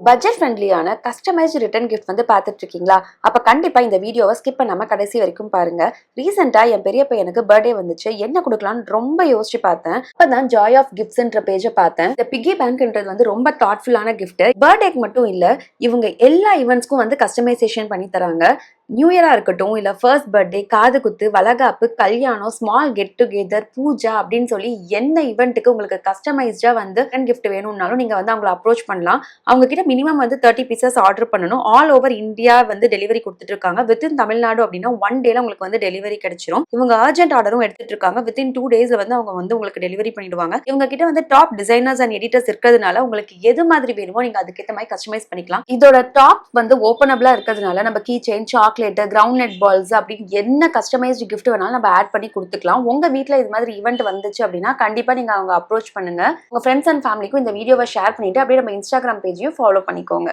Budget ஃப்ரெண்ட்லியான customised return gift வந்து பார்த்துட்டு இருக்கீங்களா? அப்ப கண்டிப்பா இந்த வீடியோவை ஸ்கிப் பண்ணாம கடைசி வரைக்கும் பாருங்க. ரீசெண்டா என் பெரிய பையனுக்கு பர்த்டே வந்துச்சு. என்ன கொடுக்கலாம்னு ரொம்ப யோசிச்சு பார்த்தேன். அப்பதான் ஜாய் ஆஃப் கிஃப்ட்ஸ்ன்ற பேஜை பார்த்தேன். இந்த பிக்கி பேங்க்ன்றது வந்து ரொம்ப தாட்ஃபுல்லான கிஃப்ட். பர்த்டேக்கு மட்டும் இல்ல, இவங்க எல்லா ஈவெண்ட்ஸ்க்கும் வந்து கஸ்டமைசேஷன் பண்ணி தராங்க. நியூ இயரா இருக்கட்டும், இல்ல ஃபர்ஸ்ட் பர்த்டே, காது குத்து, வளகாப்பு, கல்யாணம், ஸ்மால் கெட் டுகெதர், பூஜா அப்படின்னு சொல்லி எந்த ஈவெண்ட்டுக்கு உங்களுக்கு கஸ்டமைஸ்டா வந்து கிஃப்ட் வேணும்னாலும் நீங்க வந்து அவங்களை அப்ரோச் பண்ணலாம். அவங்க கிட்ட மினிமம் வந்து 30 பீசஸ் ஆர்டர் பண்ணணும். ஆல் ஓவர் இந்தியா வந்து டெலிவரி கொடுத்துட்டு இருக்காங்க. வித்தின் தமிழ்நாடு அப்படின்னா 1 டேல உங்களுக்கு வந்து டெலிவரி கிடைச்சிரும். இவங்க அர்ஜென்ட் ஆர்டரும் எடுத்துட்டு இருக்காங்க. வித்தின் 2 டேஸ்ல வந்து அவங்க வந்து உங்களுக்கு டெலிவரி பண்ணிடுவாங்க. இவங்க கிட்ட வந்து டாப் டிசைனர்ஸ் அண்ட் எடிட்டர்ஸ் இருக்கிறதுனால உங்களுக்கு எது மாதிரி வேணுமோ நீங்க அதுக்கேற்ற மாதிரி கஸ்டமைஸ் பண்ணிக்கலாம். இதோட டாப் வந்து ஓப்பனபிளா இருக்கிறதுனால நம்ம key chain, chocolate, ground nut balls அப்படின்னு என்ன கஸ்டமைஸ்டு கிஃப்ட் வேணாலும் நம்ம ஆட் பண்ணி கொடுத்துக்கலாம். உங்க வீட்ல இது மாதிரி ஈவெண்ட் வந்துச்சு அப்படின்னா கண்டிப்பா நீங்க அவங்க அப்ரோச் பண்ணுங்க. உங்க ஃப்ரெண்ட்ஸ் அண்ட் ஃபேமிலிக்கும் இந்த வீடியோவை ஷேர் பண்ணிட்டு அப்படியே நம்ம இன்ஸ்டாகிராம் பேஜையும் ஃபாலோ பண்ணிக்கோங்க.